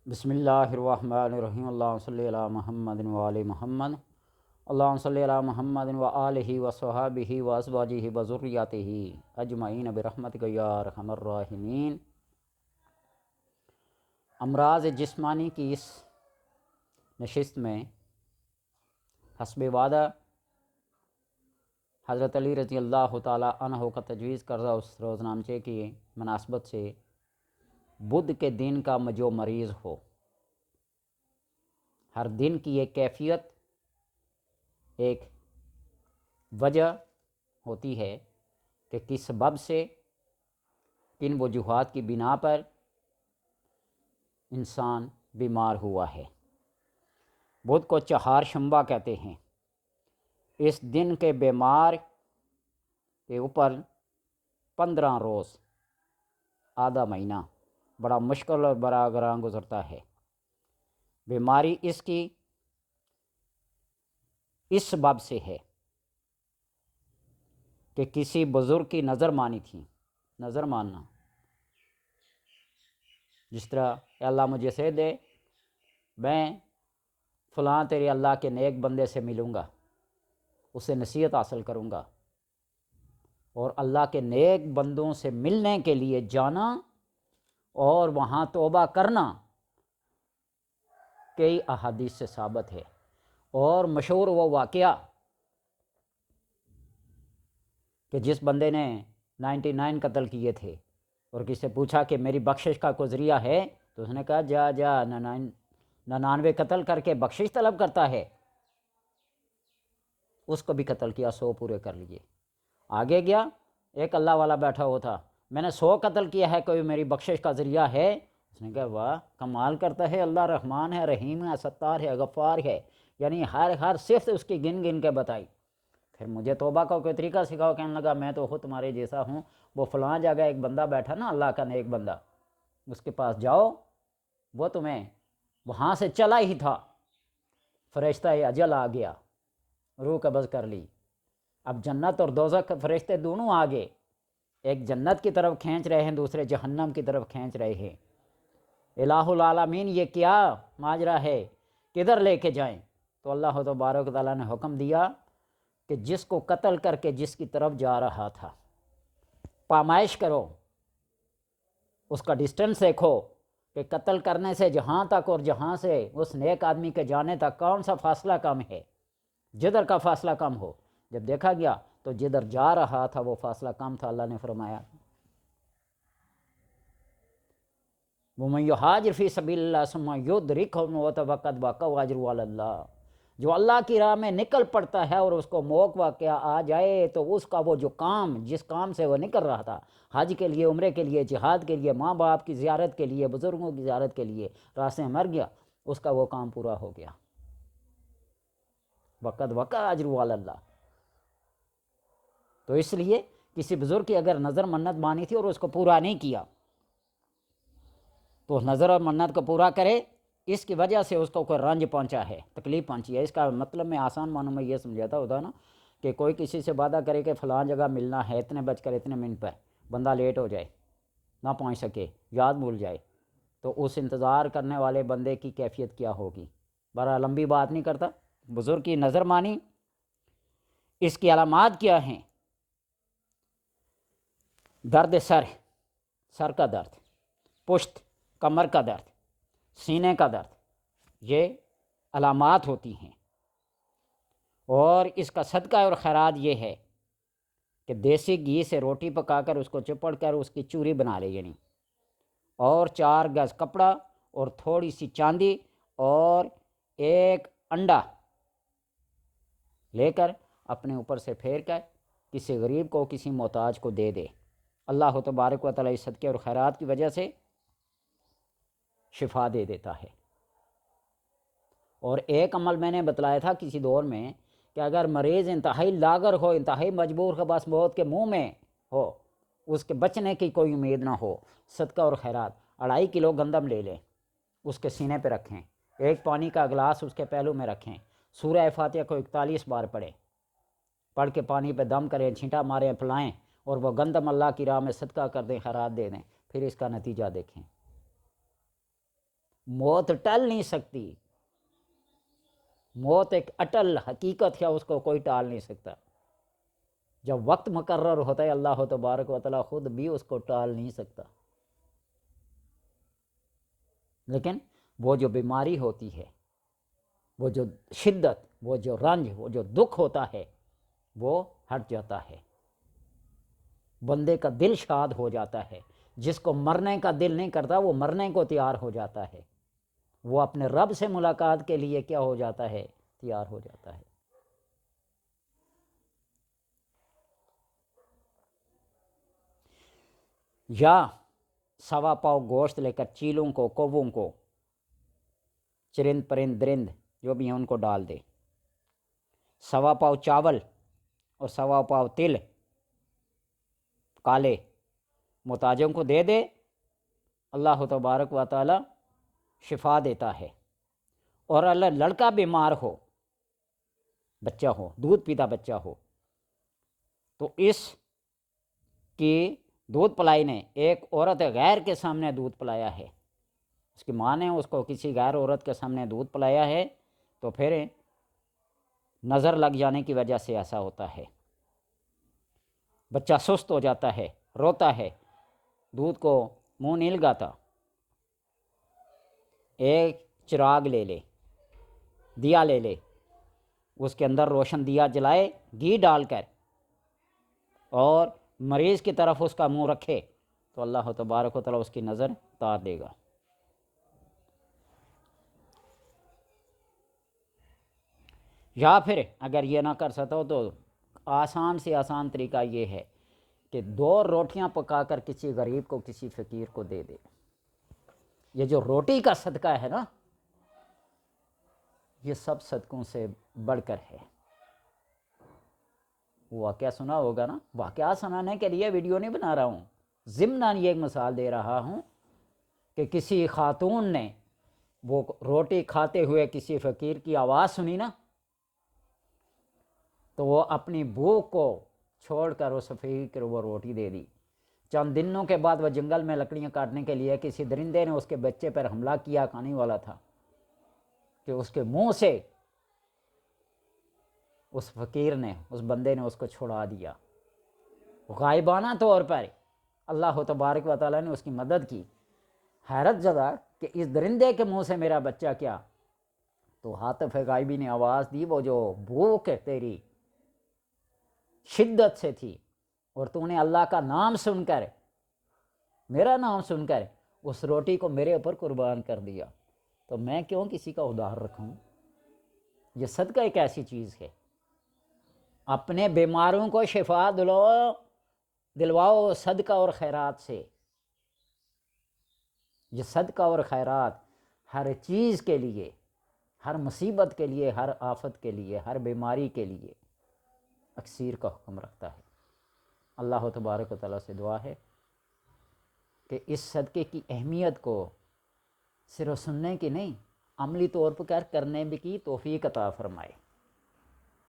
بسم اللہ الرحمن الرحیم اللہم صلی علی محمد و آل محمد اللہم صلی علی محمد و آلہ و صحابہ و ازواجہ و ذریاتہ اجمعین برحمتک یا ارحم الراحمین۔ امراض جسمانی کی اس نشست میں حسب وعدہ حضرت علی رضی اللہ تعالی عنہ کا تجویز کردہ اس روزنامچے کی مناسبت سے بدھ کے دن کا جو مریض ہو، ہر دن کی ایک کیفیت، ایک وجہ ہوتی ہے کہ کس سبب سے، کن وجوہات کی بنا پر انسان بیمار ہوا ہے۔ بدھ کو چہار شنبہ کہتے ہیں۔ اس دن کے بیمار کے اوپر 15 روز، آدھا مہینہ بڑا مشکل اور بڑا گراں گزرتا ہے۔ بیماری اس کی اس سبب سے ہے کہ کسی بزرگ کی نظر مانی تھی۔ نظر ماننا جس طرح اے اللہ مجھے سے دے، میں فلاں تیرے اللہ کے نیک بندے سے ملوں گا، اسے نصیحت حاصل کروں گا، اور اللہ کے نیک بندوں سے ملنے کے لیے جانا اور وہاں توبہ کرنا کئی احادیث سے ثابت ہے۔ اور مشہور وہ واقعہ کہ جس بندے نے 99 قتل کیے تھے اور کسی سے پوچھا کہ میری بخشش کا کوئی ذریعہ ہے، تو اس نے کہا جا 99 قتل کر کے بخشش طلب کرتا ہے۔ اس کو بھی قتل کیا، 100 پورے کر لیے۔ آگے گیا، ایک اللہ والا بیٹھا ہوا تھا، میں نے 100 قتل کیا ہے، کوئی میری بخشش کا ذریعہ ہے؟ اس نے کہا واہ، کمال کرتا ہے، اللہ رحمان ہے، رحیم ہے، ستار ہے، غفار ہے، یعنی ہر صفت اس کی گن گن کے بتائی۔ پھر مجھے توبہ کا کوئی طریقہ سکھاؤ۔ کہنے لگا میں تو خود تمہارے جیسا ہوں، وہ فلاں جگہ ایک بندہ بیٹھا نا، اللہ کا نیک بندہ، اس کے پاس جاؤ، وہ تمہیں وہاں سے چلا ہی تھا، فرشتہ اجل آ گیا، روح قبض کر لی۔ اب جنت اور دوزخ کے فرشتے دونوں آگے، ایک جنت کی طرف کھینچ رہے ہیں، دوسرے جہنم کی طرف کھینچ رہے ہیں۔ الہ العالمین یہ کیا ماجرا ہے، کدھر لے کے جائیں؟ تو اللہ تبارک تعالیٰ نے حکم دیا کہ جس کو قتل کر کے جس کی طرف جا رہا تھا، پامائش کرو، اس کا ڈسٹنس دیکھو کہ قتل کرنے سے جہاں تک اور جہاں سے اس نیک آدمی کے جانے تک کون سا فاصلہ کم ہے۔ جدھر کا فاصلہ کم ہو، جب دیکھا گیا تو جدھر جا رہا تھا وہ فاصلہ کم تھا۔ اللہ نے فرمایا وَمَن يُهَاجِرْ فِي سَبِيلِ اللَّهِ ثُمَّ يُدْرِكْهُ الْمَوْتُ فَقَدْ وَقَعَ أَجْرُهُ عَلَى اللَّهِ، جو اللہ کی راہ میں نکل پڑتا ہے اور اس کو موت واقعہ آ جائے تو اس کا وہ جو کام، جس کام سے وہ نکل رہا تھا، حج کے لیے، عمرے کے لیے، جہاد کے لیے، ماں باپ کی زیارت کے لیے، بزرگوں کی زیارت کے لیے راستے میں مر گیا، اس کا وہ کام پورا ہو گیا۔ وَقَدْ وَقَعَ أَجْرُهُ عَلَى اللَّهِ۔ تو اس لیے کسی بزرگ کی اگر نظر منت مانی تھی اور اس کو پورا نہیں کیا تو اس نظر اور منت کو پورا کرے، اس کی وجہ سے اس کو کوئی رنج پہنچا ہے، تکلیف پہنچی ہے۔ اس کا مطلب میں آسان معنوں میں یہ سمجھاتا ہوتا نا کہ کوئی کسی سے وعدہ کرے کہ فلاں جگہ ملنا ہے اتنے بج کر اتنے منٹ پر، بندہ لیٹ ہو جائے، نہ پہنچ سکے، یاد بھول جائے، تو اس انتظار کرنے والے بندے کی کیفیت کیا ہوگی۔ بڑا لمبی بات نہیں کرتا، بزرگ کی نظر مانی، اس کی علامات کیا ہیں؟ درد سر، سر کا درد، پشت، کمر کا درد، سینے کا درد، یہ علامات ہوتی ہیں۔ اور اس کا صدقہ اور خیرات یہ ہے کہ دیسی گھی سے روٹی پکا کر اس کو چپڑ کر اس کی چوری بنا لے، یعنی اور 4 گز کپڑا اور تھوڑی سی چاندی اور ایک انڈا لے کر اپنے اوپر سے پھیر کر کسی غریب کو، کسی محتاج کو دے دے، اللہ تبارک و تعالیٰ اس صدقے اور خیرات کی وجہ سے شفا دے دیتا ہے۔ اور ایک عمل میں نے بتلایا تھا کسی دور میں کہ اگر مریض انتہائی لاغر ہو، انتہائی مجبور ہو، بس موت کے منہ میں ہو، اس کے بچنے کی کوئی امید نہ ہو، صدقہ اور خیرات 2.5 کلو گندم لے لیں، اس کے سینے پہ رکھیں، ایک پانی کا گلاس اس کے پہلو میں رکھیں، سورہ فاتحہ کو 41 بار پڑھیں، پڑھ کے پانی پہ دم کریں، چھینٹا ماریں، پلائیں، اور وہ گندم اللہ کی راہ میں صدقہ کر دیں، خیرات دے دیں، پھر اس کا نتیجہ دیکھیں۔ موت ٹل نہیں سکتی، موت ایک اٹل حقیقت ہے، اس کو کوئی ٹال نہیں سکتا۔ جب وقت مقرر ہوتا ہے اللہ تبارک و تعالیٰ خود بھی اس کو ٹال نہیں سکتا۔ لیکن وہ جو بیماری ہوتی ہے، وہ جو شدت، وہ جو رنج، وہ جو دکھ ہوتا ہے، وہ ہٹ جاتا ہے، بندے کا دل شاد ہو جاتا ہے۔ جس کو مرنے کا دل نہیں کرتا وہ مرنے کو تیار ہو جاتا ہے، وہ اپنے رب سے ملاقات کے لیے کیا ہو جاتا ہے؟ تیار ہو جاتا ہے۔ یا سوا پاؤ گوشت لے کر چیلوں کو، کووں کو، چرند پرند درند جو بھی ہیں ان کو ڈال دے، سوا پاؤ چاول اور سوا پاؤ تل کالے محتاجوں کو دے دے، اللہ تبارک و تعالی شفا دیتا ہے۔ اور اللہ لڑکا بیمار ہو، بچہ ہو، دودھ پیتا بچہ ہو، تو اس کی دودھ پلائی نے ایک عورت غیر کے سامنے دودھ پلایا ہے، اس کی ماں نے اس کو کسی غیر عورت کے سامنے دودھ پلایا ہے، تو پھر نظر لگ جانے کی وجہ سے ایسا ہوتا ہے، بچہ سست ہو جاتا ہے، روتا ہے، دودھ کو منہ نہیں لگاتا۔ ایک چراغ لے لے، دیا لے لے، اس کے اندر روشن دیا جلائے گھی ڈال کر، اور مریض کی طرف اس کا منہ رکھے، تو اللہ تبارک و تعالیٰ اس کی نظر اتار دے گا۔ یا پھر اگر یہ نہ کر سکتا ہو تو آسان سے آسان طریقہ یہ ہے کہ 2 روٹیاں پکا کر کسی غریب کو، کسی فقیر کو دے دے۔ یہ جو روٹی کا صدقہ ہے نا، یہ سب صدقوں سے بڑھ کر ہے۔ واقعہ سنا ہوگا نا، واقعہ سنانے کے لیے ویڈیو نہیں بنا رہا ہوں، ضمناً یہ ایک مثال دے رہا ہوں کہ کسی خاتون نے وہ روٹی کھاتے ہوئے کسی فقیر کی آواز سنی نا، تو وہ اپنی بھوک کو چھوڑ کر اس فقیر کو وہ روٹی دے دی۔ چند دنوں کے بعد وہ جنگل میں لکڑیاں کاٹنے کے لیے کسی درندے نے اس کے بچے پر حملہ کیا، کھانے والا تھا، کہ اس کے منہ سے اس فقیر نے، اس بندے نے اس کو چھڑا دیا، غائبانہ طور پر اللہ تبارک و تعالیٰ نے اس کی مدد کی۔ حیرت زدہ کہ اس درندے کے منہ سے میرا بچہ کیا؟ تو حاطف غائبی نے آواز دی، وہ جو بھوک تیری شدت سے تھی، اور تو نے اللہ کا نام سن کر، میرا نام سن کر اس روٹی کو میرے اوپر قربان کر دیا، تو میں کیوں کسی کا ادھار رکھوں؟ یہ صدقہ ایک ایسی چیز ہے، اپنے بیماروں کو شفا دلواؤ صدقہ اور خیرات سے۔ یہ صدقہ اور خیرات ہر چیز کے لیے، ہر مصیبت کے لیے، ہر آفت کے لیے، ہر بیماری کے لیے اکثیر کا حکم رکھتا ہے۔ اللہ تبارک و تعالیٰ سے دعا ہے کہ اس صدقے کی اہمیت کو صرف سننے کی نہیں، عملی طور پر کرنے بھی کی توفیق عطا فرمائے۔